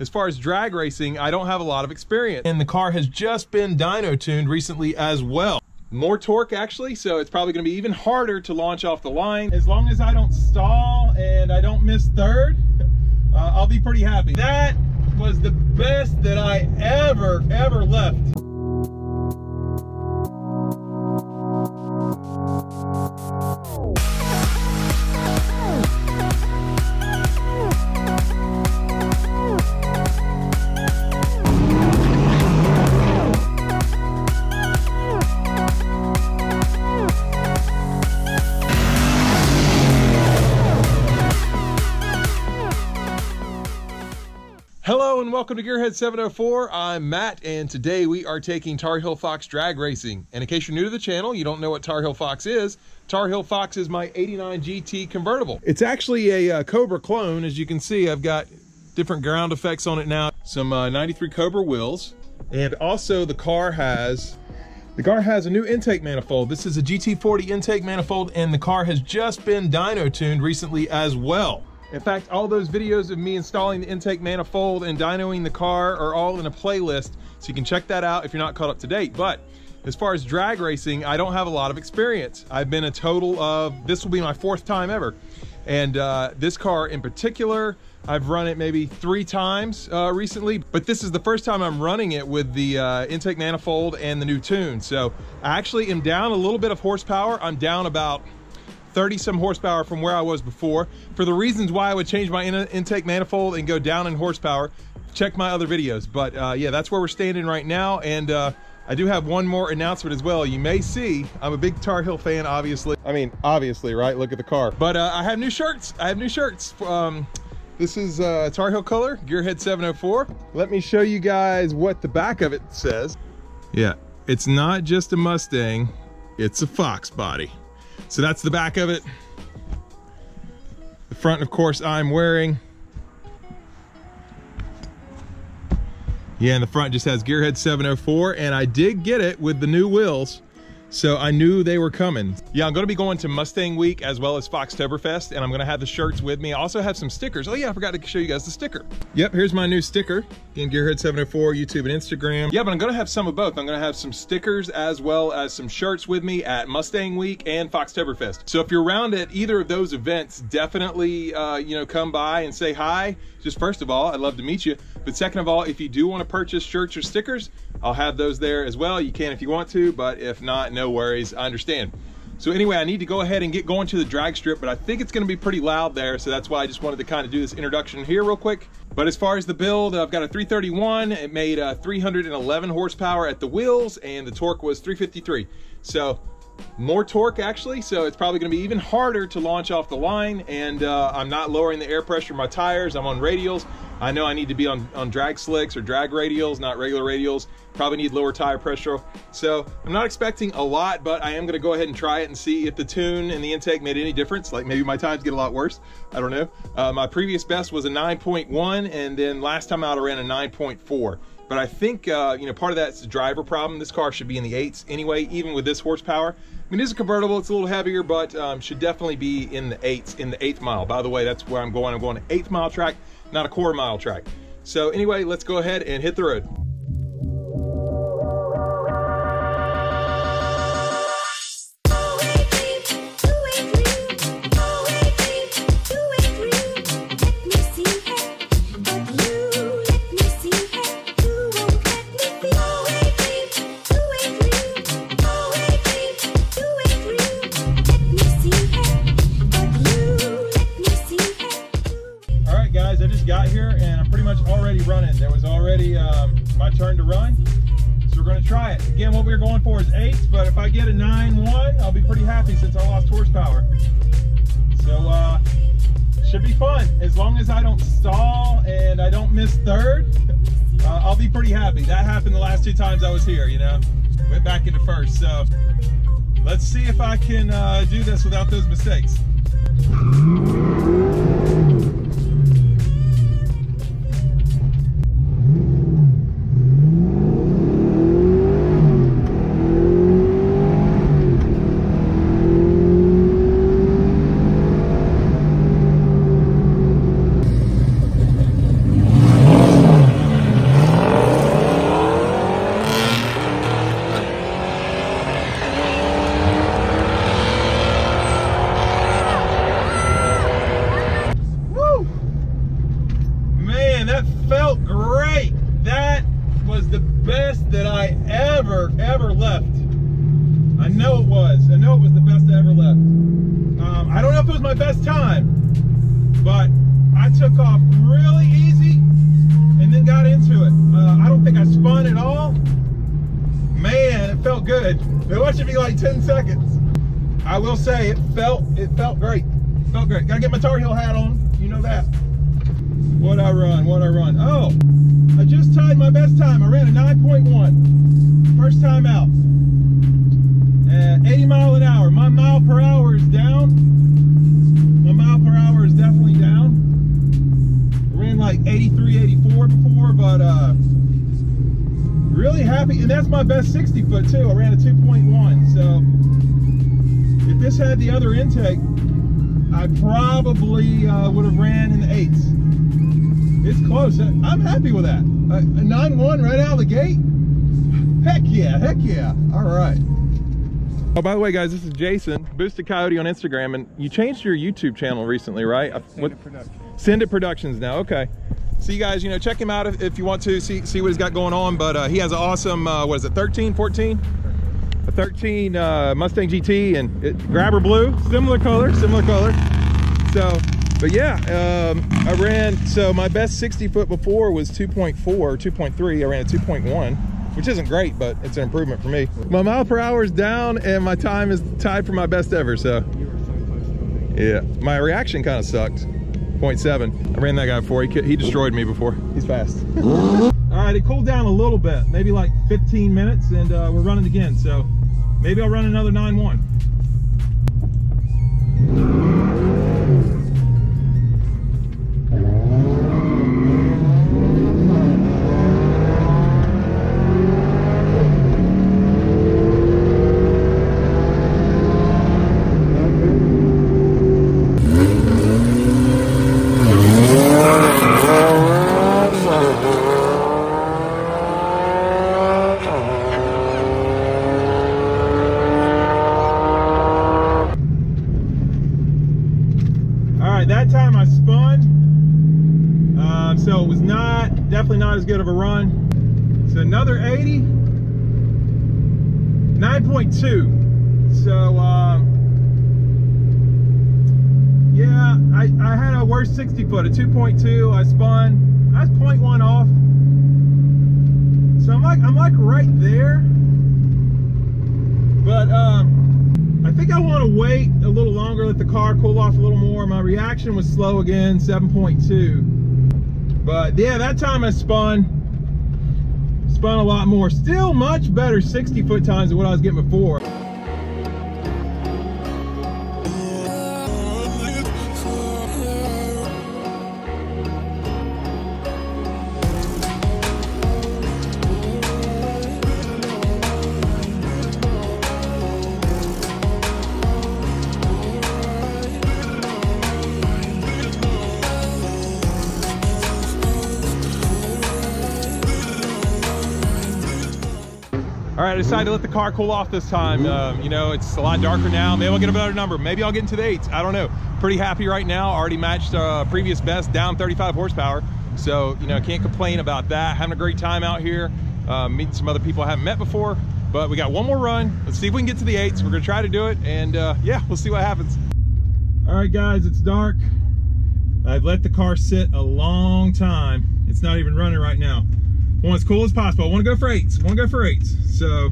as far as drag racing, I don't have a lot of experience. And the car has just been dyno tuned recently as well. More torque actually, so it's probably gonna be even harder to launch off the line. As long as I don't stall and I don't miss third, I'll be pretty happy. That was the best that I ever left. Hello and welcome to Gearhead 704. I'm Matt and today we are taking tarheelfox drag racing. And in case you're new to the channel, you don't know what tarheelfox is. Tarheelfox is my 89 GT convertible. It's actually a Cobra clone. As you can see, I've got different ground effects on it now. Some 93 Cobra wheels. And also the car has a new intake manifold. This is a GT40 intake manifold and the car has just been dyno tuned recently as well. In fact, all those videos of me installing the intake manifold and dynoing the car are all in a playlist, so you can check that out if you're not caught up to date. But as far as drag racing, I don't have a lot of experience. I've been a total of, this will be my 4th time ever. And this car in particular, I've run it maybe 3 times recently, but this is the first time I'm running it with the intake manifold and the new tune. So I actually am down a little bit of horsepower. I'm down about 30 some horsepower from where I was before. For the reasons why I would change my intake manifold and go down in horsepower, check my other videos. But yeah, that's where we're standing right now. And I do have one more announcement as well. You may see, I'm a big Tar Heel fan, obviously. I mean, obviously, right? Look at the car. But I have new shirts. This is Tar Heel color, Gearhead 704. Let me show you guys what the back of it says. Yeah, it's not just a Mustang, it's a FoxBody. So that's the back of it. The front, of course, I'm wearing. Yeah, and the front just has Gearhead 704, and I did get it with the new wheels, so I knew they were coming. Yeah, I'm gonna be going to Mustang Week as well as Foxtoberfest, and I'm gonna have the shirts with me. I also have some stickers. Oh yeah, I forgot to show you guys the sticker. Yep, here's my new sticker. Again, Gearhead 704, YouTube and Instagram. Yeah, but I'm gonna have some of both. I'm gonna have some stickers as well as some shirts with me at Mustang Week and Foxtoberfest. So if you're around at either of those events, definitely you know, come by and say hi. Just first of all, I'd love to meet you. But second of all, if you do want to purchase shirts or stickers, I'll have those there as well. You can if you want to, but if not, no worries, I understand. So anyway, I need to go ahead and get going to the drag strip, but I think it's gonna be pretty loud there, so that's why I just wanted to kind of do this introduction here real quick. But as far as the build, I've got a 331. It made 311 horsepower at the wheels, and the torque was 353. So more torque actually, so it's probably gonna be even harder to launch off the line, and I'm not lowering the air pressure of my tires. I'm on radials. I know I need to be on drag slicks or drag radials, not regular radials. Probably need lower tire pressure. So I'm not expecting a lot, but I am gonna go ahead and try it and see if the tune and the intake made any difference. Like maybe my times get a lot worse, I don't know. My previous best was a 9.1, and then last time out I ran a 9.4. But I think, you know, part of that's the driver problem. This car should be in the 8s anyway, even with this horsepower. I mean, it is a convertible, it's a little heavier, but should definitely be in the 8s, in the 8th mile. By the way, that's where I'm going. I'm going an 8th mile track, not a quarter mile track. So anyway, let's go ahead and hit the road. Got here and I'm pretty much already running. There was already my turn to run, so we're going to try it. Again, what we're going for is 8s, but if I get a 9.1, I'll be pretty happy since I lost horsepower. So should be fun. As long as I don't stall and I don't miss third, I'll be pretty happy. That happened the last 2 times I was here, you know. Went back into first, so let's see if I can do this without those mistakes. Man, that felt great. That was the best that I ever left. I know it was. I know it was the best I ever left. I don't know if it was my best time, but I took off really easy and then got into it. I don't think I spun at all. Man, it felt good. It watched me like 10 seconds. I will say it felt great. It felt great. Gotta get my Tar Heel hat on. You know that. What'd I run? Oh, I just tied my best time. I ran a 9.1. First time out. At 80 miles an hour. My mile per hour is down. My mile per hour is definitely down. I ran like 83, 84 before, but really happy. And that's my best 60 foot too. I ran a 2.1. So if this had the other intake, I probably would have ran in the 8s. It's close. I'm happy with that. A 9.1 right out of the gate. Heck yeah, heck yeah. All right. Oh, by the way, guys, this is Jason, Boosted Coyote on Instagram, and you changed your YouTube channel recently, right? Send It Productions. Send It Productions now, okay. So you guys, you know, check him out if you want to see what he's got going on, but he has an awesome, what is it, 13, 14? A 13 Mustang GT, and grabber blue, similar color. So, but yeah, I ran, so my best 60 foot before was 2.4, 2.3, I ran a 2.1. Which isn't great, but it's an improvement for me. My mile per hour is down and my time is tied for my best ever, so. You were so close to me. Yeah, my reaction kind of sucked. 0.7. I ran that guy before, he destroyed me before. He's fast. All right, it cooled down a little bit, maybe like 15 minutes, and we're running again, so maybe I'll run another 9.1. That time I spun, so it was definitely not as good of a run. So another 80, 9.2. So yeah, I had a worse 60 foot, a 2.2. I spun, I was 0.1 off. So I'm like right there, but I think I want to wait a little longer, let the car cool off a little more. My reaction was slow again, 7.2. But yeah, that time I spun a lot more. Still much better 60 foot times than what I was getting before. All right, I decided to let the car cool off this time. You know, it's a lot darker now. Maybe I'll get a better number. Maybe I'll get into the 8s. I don't know. Pretty happy right now. Already matched previous best, down 35 horsepower. So, you know, can't complain about that. Having a great time out here. Meeting some other people I haven't met before. But we got one more run. Let's see if we can get to the 8s. We're gonna try to do it. And yeah, we'll see what happens. All right, guys, it's dark. I've let the car sit a long time. It's not even running right now. I want as cool as possible. I want to go for 8s. So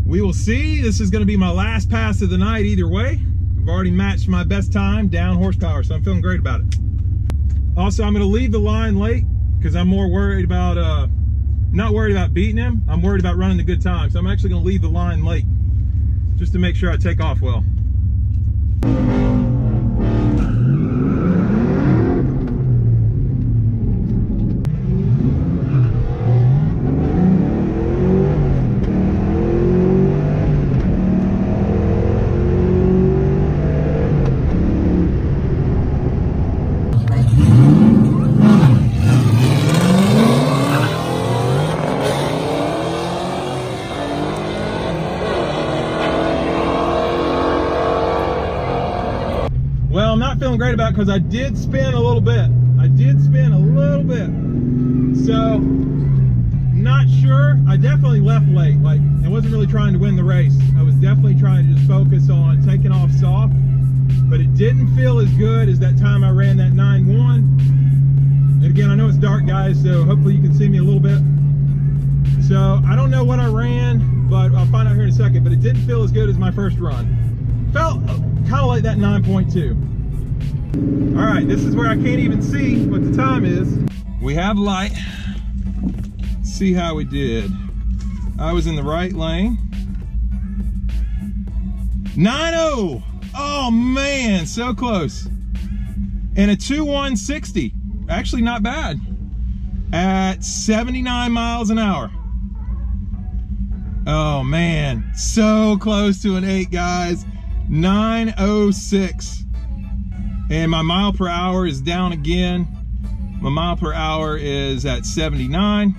we will see. This is going to be my last pass of the night either way. I've already matched my best time, down horsepower, so I'm feeling great about it. Also, I'm going to leave the line late because I'm more worried about, not worried about beating him. I'm worried about running the good time. So I'm actually going to leave the line late just to make sure I take off well. Well, I'm not feeling great about it because I did spin a little bit. I did spin a little So, not sure. I definitely left late. Like, I wasn't really trying to win the race. I was definitely trying to just focus on taking off soft, but it didn't feel as good as that time I ran that 9.1. And again, I know it's dark, guys, so hopefully you can see me a little bit. So, I don't know what I ran, but I'll find out here in a second, but it didn't feel as good as my first run. Felt kind of like that 9.2. All right, this is where I can't even see what the time is. We have light. See how we did. I was in the right lane. 9.0. Oh man, so close. And a 2.160. Actually not bad. At 79 miles an hour. Oh man, so close to an 8, guys. 9.06. And my mile per hour is down again. My mile per hour is at 79.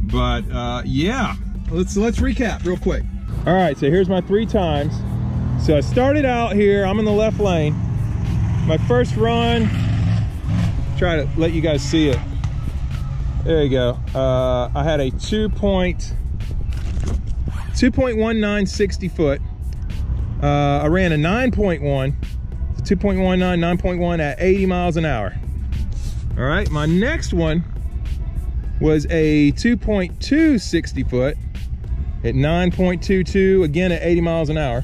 But yeah, let's recap real quick. All right, so here's my 3 times. So I started out here, I'm in the left lane. My first run, try to let you guys see it. There you go. I had a 2.19 60 foot. I ran a 9.1, 2.19, 9.1 at 80 miles an hour. All right, my next one was a 2.2 60 foot at 9.22, again at 80 miles an hour.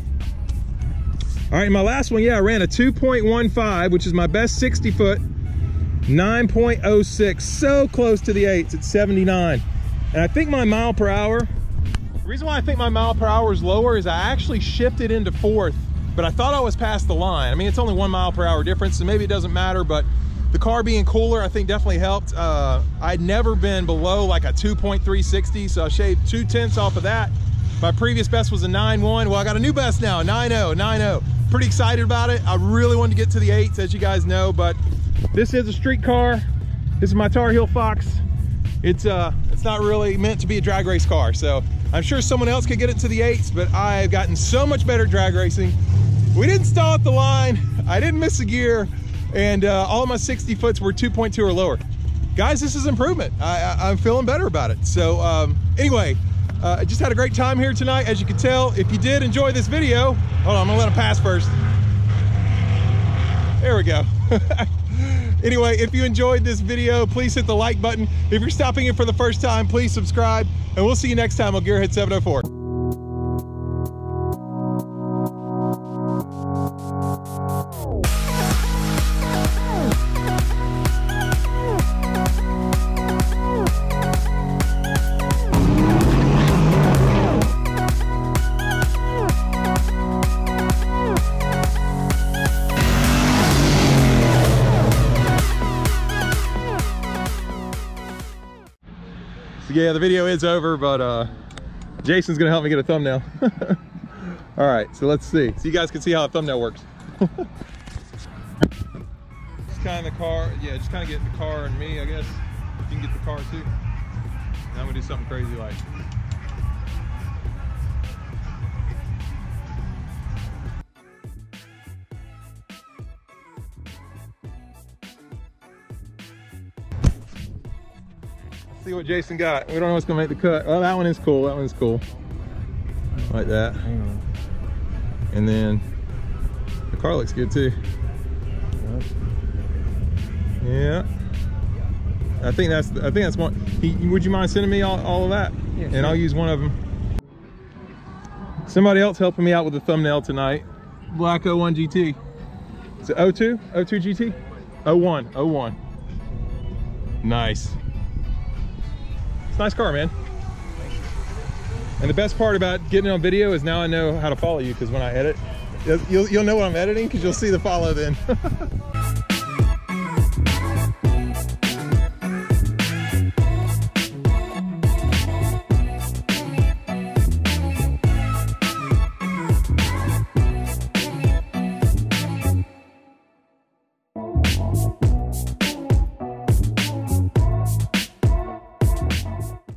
All right, my last one, yeah, I ran a 2.15, which is my best 60 foot, 9.06, so close to the 8s at 79. And I think my mile per hour, the reason why I think my mile per hour is lower is I actually shifted into 4th, but I thought I was past the line. I mean, it's only 1 mile per hour difference, so maybe it doesn't matter, but the car being cooler, I think definitely helped. I'd never been below like a 2.360, so I shaved 0.2 off of that. My previous best was a 9.1. Well, I got a new best now, 9.0. Pretty excited about it. I really wanted to get to the 8s, as you guys know, but this is a street car. This is my tarheelfox. It's not really meant to be a drag race car, so I'm sure someone else could get it to the 8s, but I've gotten so much better drag racing. We didn't stall at the line. I didn't miss a gear. And all of my 60 foots were 2.2 or lower. Guys, this is improvement. I'm feeling better about it. So anyway, I just had a great time here tonight. As you can tell, if you did enjoy this video, hold on, I'm gonna let him pass first. There we go. Anyway, if you enjoyed this video, please hit the like button. If you're stopping in for the first time, please subscribe. And we'll see you next time on Gearhead 704. Yeah, the video is over, but Jason's gonna help me get a thumbnail. All right, so let's see. So you guys can see how a thumbnail works. Just kind of the car, yeah, just kind of get the car and me, I guess. You can get the car too. And I'm gonna do something crazy like. See what Jason got. We don't know what's gonna make the cut. Well, that one is cool. That one's cool. Like that. And then the car looks good too. Yeah. I think that's one. Would you mind sending me all of that? Yeah, and I'll use one of them. Somebody else helping me out with the thumbnail tonight. Black 01 GT. Is it 02? 02 GT? 01. Nice. It's a nice car, man. And the best part about getting it on video is now I know how to follow you, because when I edit, you'll know what I'm editing, because you'll see the follow then.